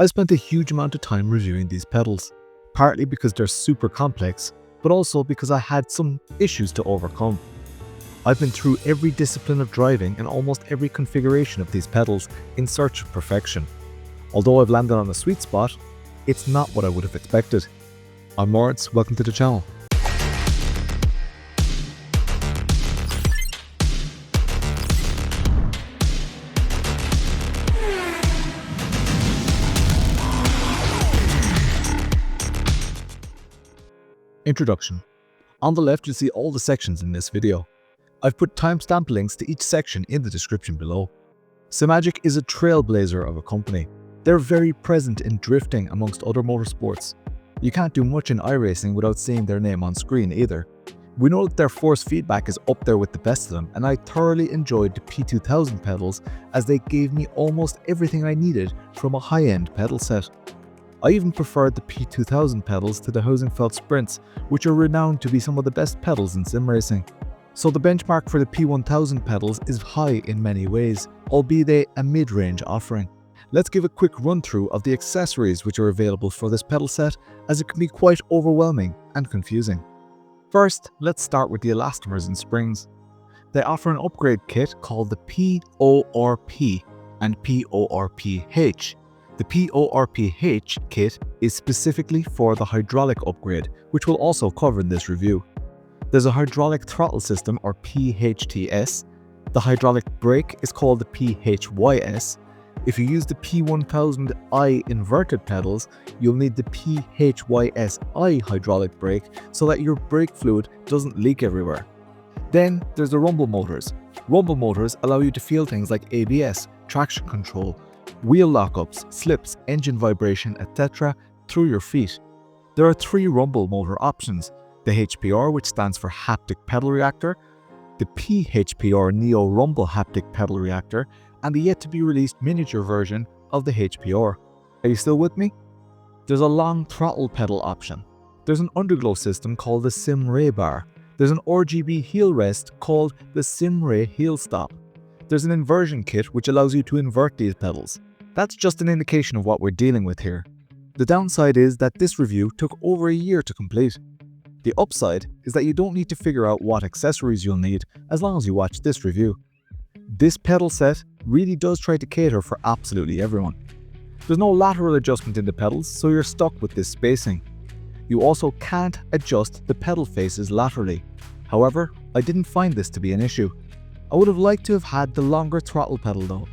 I spent a huge amount of time reviewing these pedals, partly because they're super complex, but also because I had some issues to overcome. I've been through every discipline of driving and almost every configuration of these pedals in search of perfection. Although I've landed on a sweet spot, it's not what I would have expected. I'm Lawrence, welcome to the channel. Introduction. On the left you'll see all the sections in this video. I've put timestamp links to each section in the description below. Simagic is a trailblazer of a company. They're very present in drifting amongst other motorsports. You can't do much in iRacing without seeing their name on screen either. We know that their force feedback is up there with the best of them, and I thoroughly enjoyed the P1000 pedals as they gave me almost everything I needed from a high-end pedal set. I even preferred the P2000 pedals to the Heusenfeld Sprints, which are renowned to be some of the best pedals in sim racing. So the benchmark for the P1000 pedals is high in many ways, albeit they a mid-range offering. Let's give a quick run through of the accessories which are available for this pedal set, as it can be quite overwhelming and confusing. First, let's start with the elastomers and springs. They offer an upgrade kit called the PORP and PORPH. The PORPH kit is specifically for the hydraulic upgrade, which we'll also cover in this review. There's a hydraulic throttle system, or PHTS. The hydraulic brake is called the PHYS. If you use the P1000i inverted pedals, you'll need the PHYSi hydraulic brake so that your brake fluid doesn't leak everywhere. Then there's the rumble motors. Rumble motors allow you to feel things like ABS, traction control, wheel lockups, slips, engine vibration, etc. through your feet. There are 3 rumble motor options: the HPR, which stands for Haptic Pedal Reactor, the PHPR Neo Rumble Haptic Pedal Reactor, and the yet-to-be-released miniature version of the HPR. Are you still with me? There's a long throttle pedal option. There's an underglow system called the SimRay bar. There's an RGB heel rest called the SimRay heel stop. There's an inversion kit which allows you to invert these pedals. That's just an indication of what we're dealing with here. The downside is that this review took over a year to complete. The upside is that you don't need to figure out what accessories you'll need as long as you watch this review. This pedal set really does try to cater for absolutely everyone. There's no lateral adjustment in the pedals, so you're stuck with this spacing. You also can't adjust the pedal faces laterally. However, I didn't find this to be an issue. I would have liked to have had the longer throttle pedal though,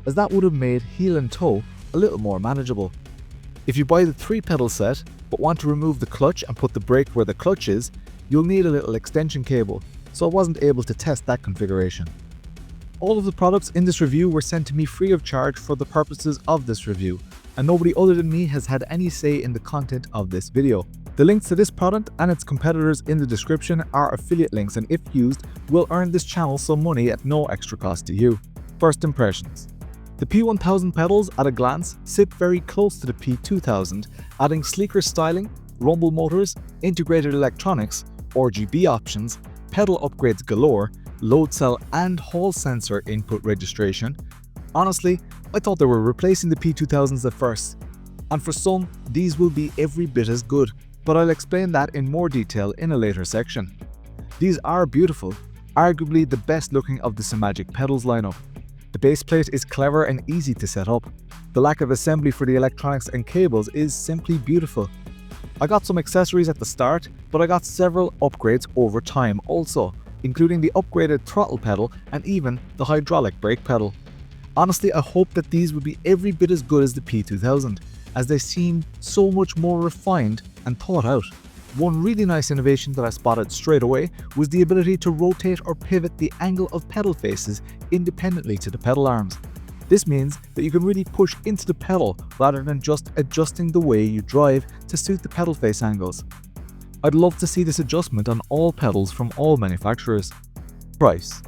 as that would have made heel and toe a little more manageable. If you buy the 3 pedal set but want to remove the clutch and put the brake where the clutch is, you'll need a little extension cable, so I wasn't able to test that configuration. All of the products in this review were sent to me free of charge for the purposes of this review, and nobody other than me has had any say in the content of this video. The links to this product and its competitors in the description are affiliate links, and if used, will earn this channel some money at no extra cost to you. First impressions. The P1000 pedals at a glance sit very close to the P2000, adding sleeker styling, rumble motors, integrated electronics, RGB options, pedal upgrades galore, load cell and hall sensor input registration. Honestly, I thought they were replacing the P2000s at first, and for some, these will be every bit as good, but I'll explain that in more detail in a later section. These are beautiful, arguably the best looking of the Simagic pedals lineup. The base plate is clever and easy to set up. The lack of assembly for the electronics and cables is simply beautiful. I got some accessories at the start, but I got several upgrades over time also, including the upgraded throttle pedal and even the hydraulic brake pedal. Honestly, I hope that these will be every bit as good as the P2000, as they seem so much more refined and thought out. One really nice innovation that I spotted straight away was the ability to rotate or pivot the angle of pedal faces independently to the pedal arms. This means that you can really push into the pedal rather than just adjusting the way you drive to suit the pedal face angles. I'd love to see this adjustment on all pedals from all manufacturers. Price.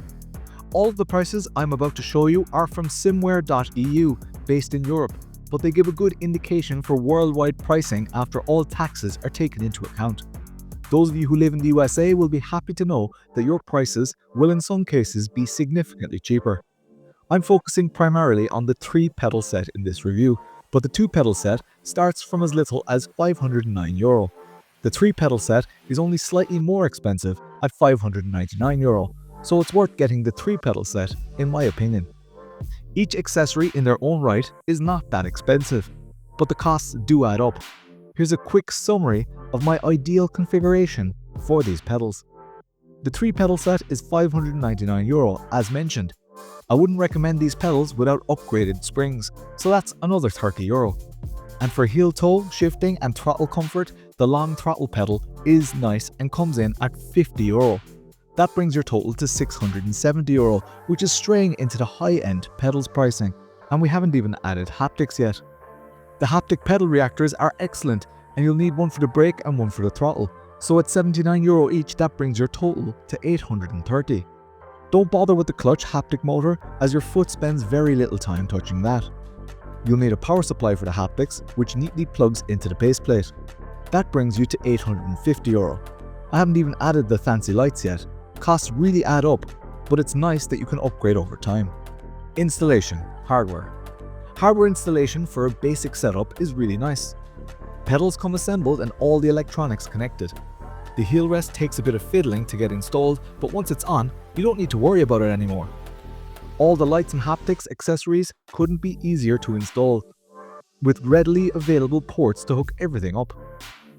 All of the prices I'm about to show you are from simware.eu, based in Europe, but they give a good indication for worldwide pricing after all taxes are taken into account. Those of you who live in the USA will be happy to know that your prices will in some cases be significantly cheaper. I'm focusing primarily on the 3 pedal set in this review, but the 2-pedal set starts from as little as €509. The 3-pedal set is only slightly more expensive at €599, so it's worth getting the 3-pedal set in my opinion. Each accessory in their own right is not that expensive, but the costs do add up. Here's a quick summary of my ideal configuration for these pedals. The 3-pedal set is €599 as mentioned. I wouldn't recommend these pedals without upgraded springs, so that's another €30. And for heel toe, shifting and throttle comfort, the long throttle pedal is nice and comes in at €50. That brings your total to €670, which is straying into the high-end pedals pricing, and we haven't even added haptics yet. The haptic pedal reactors are excellent, and you'll need one for the brake and one for the throttle, so at €79 each that brings your total to $830. Don't bother with the clutch haptic motor, as your foot spends very little time touching that. You'll need a power supply for the haptics, which neatly plugs into the base plate. That brings you to €850. I haven't even added the fancy lights yet. Costs really add up, but it's nice that you can upgrade over time. Installation, hardware. Hardware installation for a basic setup is really nice. Pedals come assembled and all the electronics connected. The heel rest takes a bit of fiddling to get installed, but once it's on, you don't need to worry about it anymore. All the lights and haptics accessories couldn't be easier to install, with readily available ports to hook everything up.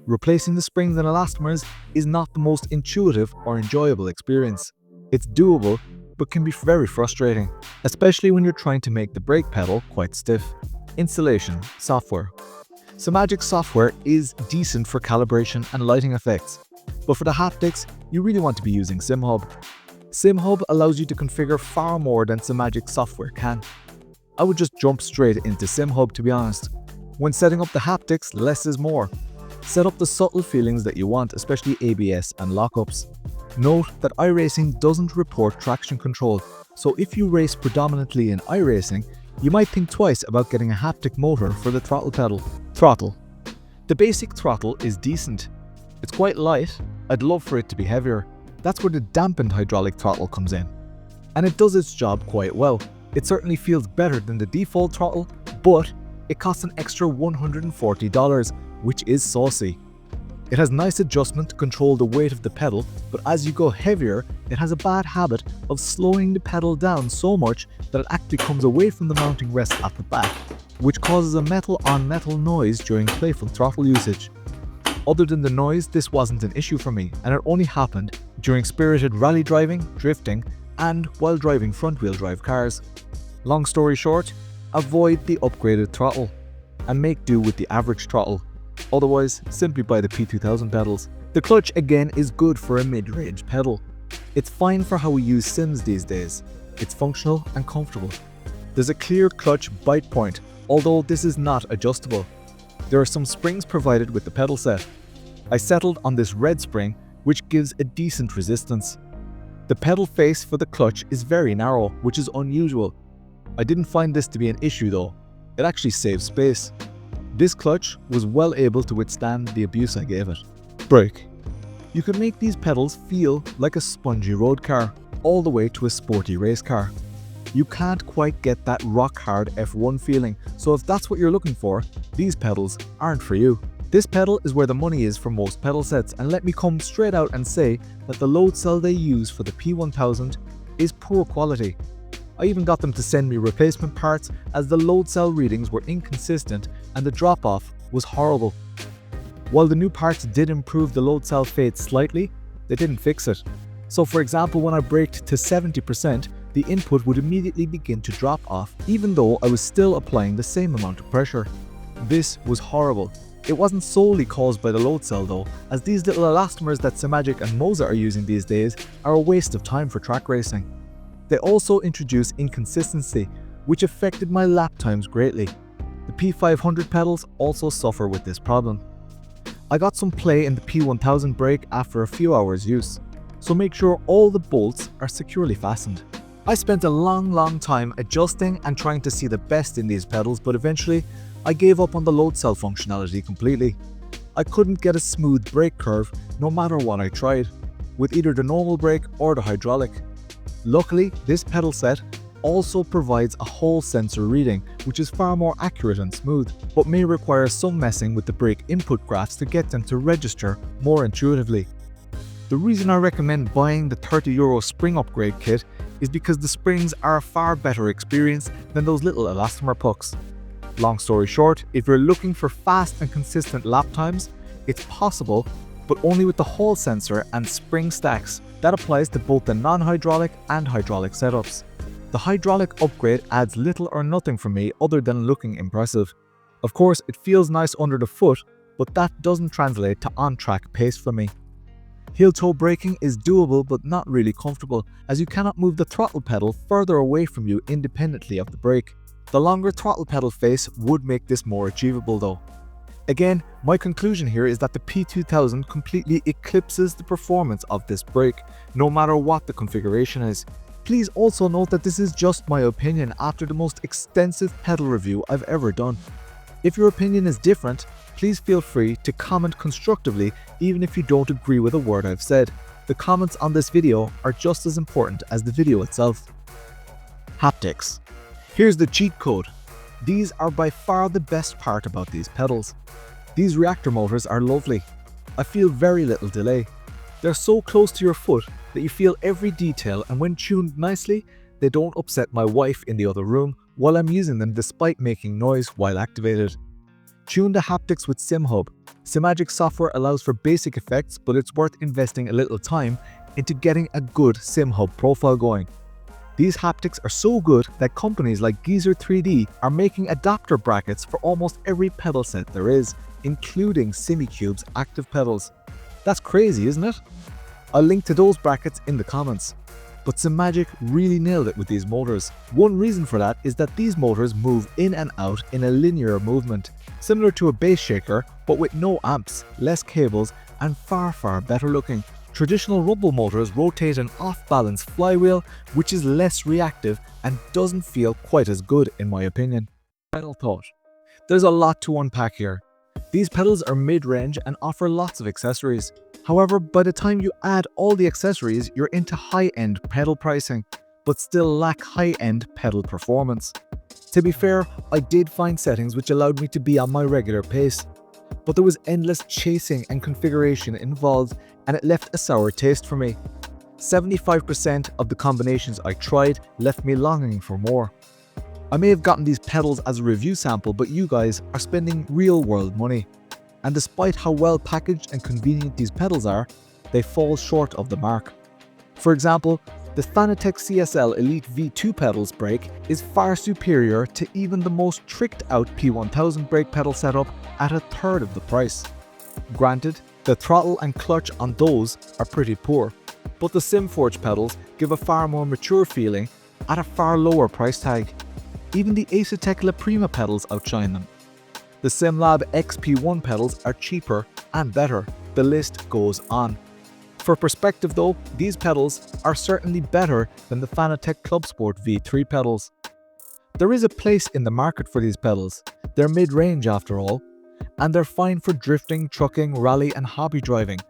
Replacing the springs and elastomers is not the most intuitive or enjoyable experience. It's doable, but can be very frustrating, especially when you're trying to make the brake pedal quite stiff. Installation, software. Simagic software is decent for calibration and lighting effects, but for the haptics, you really want to be using SimHub. SimHub allows you to configure far more than Simagic software can. I would just jump straight into SimHub to be honest. When setting up the haptics, less is more. Set up the subtle feelings that you want, especially ABS and lockups. Note that iRacing doesn't report traction control, so if you race predominantly in iRacing, you might think twice about getting a haptic motor for the throttle pedal. Throttle. The basic throttle is decent. It's quite light. I'd love for it to be heavier. That's where the dampened hydraulic throttle comes in. And it does its job quite well. It certainly feels better than the default throttle, but it costs an extra $140, which is saucy. It has nice adjustment to control the weight of the pedal, but as you go heavier, it has a bad habit of slowing the pedal down so much that it actually comes away from the mounting rest at the back, which causes a metal-on-metal noise during playful throttle usage. Other than the noise, this wasn't an issue for me, and it only happened during spirited rally driving, drifting, and while driving front-wheel drive cars. Long story short, avoid the upgraded throttle, and make do with the average throttle. Otherwise, simply buy the P1000 pedals. The clutch again is good for a mid-range pedal. It's fine for how we use Sims these days. It's functional and comfortable. There's a clear clutch bite point, although this is not adjustable. There are some springs provided with the pedal set. I settled on this red spring, which gives a decent resistance. The pedal face for the clutch is very narrow, which is unusual. I didn't find this to be an issue though. It actually saves space. This clutch was well able to withstand the abuse I gave it. Brake. You can make these pedals feel like a spongy road car, all the way to a sporty race car. You can't quite get that rock-hard F1 feeling, so if that's what you're looking for, these pedals aren't for you. This pedal is where the money is for most pedal sets, and let me come straight out and say that the load cell they use for the P1000 is poor quality. I even got them to send me replacement parts as the load cell readings were inconsistent and the drop-off was horrible. While the new parts did improve the load cell fade slightly, they didn't fix it. So for example, when I braked to 70%, the input would immediately begin to drop off even though I was still applying the same amount of pressure. This was horrible. It wasn't solely caused by the load cell though, as these little elastomers that Simagic and Moza are using these days are a waste of time for track racing. They also introduce inconsistency, which affected my lap times greatly. The P500 pedals also suffer with this problem. I got some play in the P1000 brake after a few hours use, so make sure all the bolts are securely fastened. I spent a long time adjusting and trying to see the best in these pedals, but eventually I gave up on the load cell functionality completely. I couldn't get a smooth brake curve no matter what I tried, with either the normal brake or the hydraulic. Luckily, this pedal set also provides a whole sensor reading, which is far more accurate and smooth, but may require some messing with the brake input graphs to get them to register more intuitively. The reason I recommend buying the €30 spring upgrade kit is because the springs are a far better experience than those little elastomer pucks. Long story short, if you're looking for fast and consistent lap times, it's possible, but only with the Hall sensor and spring stacks. That applies to both the non-hydraulic and hydraulic setups. The hydraulic upgrade adds little or nothing for me other than looking impressive. Of course, it feels nice under the foot, but that doesn't translate to on-track pace for me. Heel-toe braking is doable but not really comfortable, as you cannot move the throttle pedal further away from you independently of the brake. The longer throttle pedal face would make this more achievable though. Again, my conclusion here is that the P1000 completely eclipses the performance of this brake, no matter what the configuration is. Please also note that this is just my opinion after the most extensive pedal review I've ever done. If your opinion is different, please feel free to comment constructively even if you don't agree with a word I've said. The comments on this video are just as important as the video itself. Haptics. Here's the cheat code. These are by far the best part about these pedals. These reactor motors are lovely. I feel very little delay. They're so close to your foot that you feel every detail, and when tuned nicely, they don't upset my wife in the other room while I'm using them despite making noise while activated. Tune the haptics with SimHub. Simagic software allows for basic effects, but it's worth investing a little time into getting a good SimHub profile going. These haptics are so good that companies like Geezer 3D are making adapter brackets for almost every pedal set there is, including SimiCube's active pedals. That's crazy, isn't it? I'll link to those brackets in the comments. But Simagic really nailed it with these motors. One reason for that is that these motors move in and out in a linear movement, similar to a bass shaker, but with no amps, less cables, and far better looking. Traditional rumble motors rotate an off-balance flywheel, which is less reactive and doesn't feel quite as good in my opinion. Final thought. There's a lot to unpack here. These pedals are mid-range and offer lots of accessories. However, by the time you add all the accessories, you're into high-end pedal pricing, but still lack high-end pedal performance. To be fair, I did find settings which allowed me to be on my regular pace, but there was endless chasing and configuration involved, and it left a sour taste for me. 75% of the combinations I tried left me longing for more. I may have gotten these pedals as a review sample, but you guys are spending real-world money. And despite how well packaged and convenient these pedals are, they fall short of the mark. For example, the Fanatec CSL Elite V2 pedals brake is far superior to even the most tricked out P1000 brake pedal setup at a third of the price. Granted, the throttle and clutch on those are pretty poor, but the SimForge pedals give a far more mature feeling at a far lower price tag. Even the Acertec La Prima pedals outshine them. The SimLab XP1 pedals are cheaper and better. The list goes on. For perspective though, these pedals are certainly better than the Fanatec Club Sport V3 pedals. There is a place in the market for these pedals. They're mid-range after all, and they're fine for drifting, trucking, rally and hobby driving.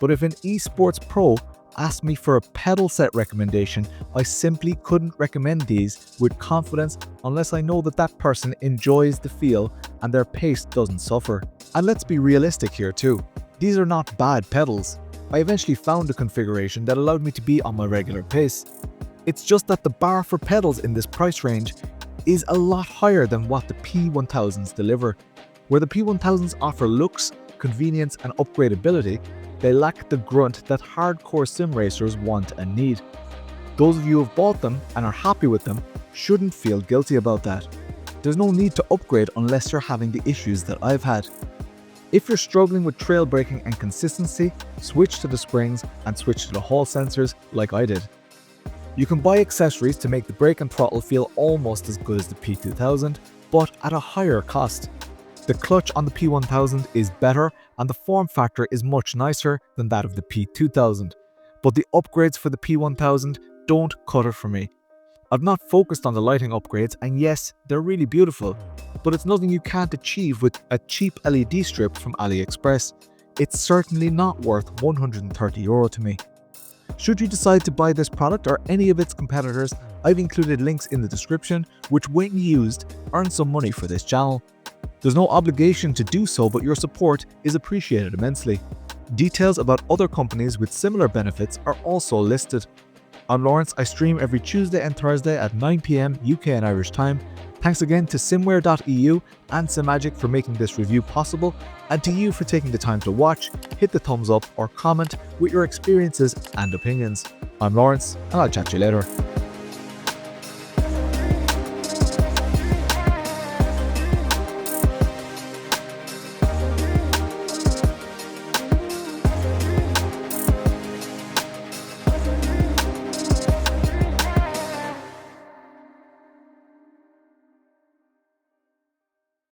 But if an eSports Pro asked me for a pedal set recommendation, I simply couldn't recommend these with confidence unless I know that that person enjoys the feel and their pace doesn't suffer. And let's be realistic here too. These are not bad pedals. I eventually found a configuration that allowed me to be on my regular pace. It's just that the bar for pedals in this price range is a lot higher than what the P1000s deliver. Where the P1000s offer looks, convenience and upgradability, they lack the grunt that hardcore sim racers want and need. Those of you who have bought them and are happy with them shouldn't feel guilty about that. There's no need to upgrade unless you're having the issues that I've had. If you're struggling with trail braking and consistency, switch to the springs and switch to the Hall sensors like I did. You can buy accessories to make the brake and throttle feel almost as good as the P2000, but at a higher cost. The clutch on the P1000 is better and the form factor is much nicer than that of the P2000, but the upgrades for the P1000 don't cut it for me. I've not focused on the lighting upgrades, and yes, they're really beautiful, but it's nothing you can't achieve with a cheap LED strip from AliExpress. It's certainly not worth €130 to me. Should you decide to buy this product or any of its competitors, I've included links in the description which, when used, earn some money for this channel. There's no obligation to do so, but your support is appreciated immensely. Details about other companies with similar benefits are also listed. I'm Lawrence. I stream every Tuesday and Thursday at 9 PM UK and Irish time. Thanks again to simware.eu and Simagic for making this review possible, and to you for taking the time to watch, hit the thumbs up or comment with your experiences and opinions. I'm Lawrence, and I'll chat to you later.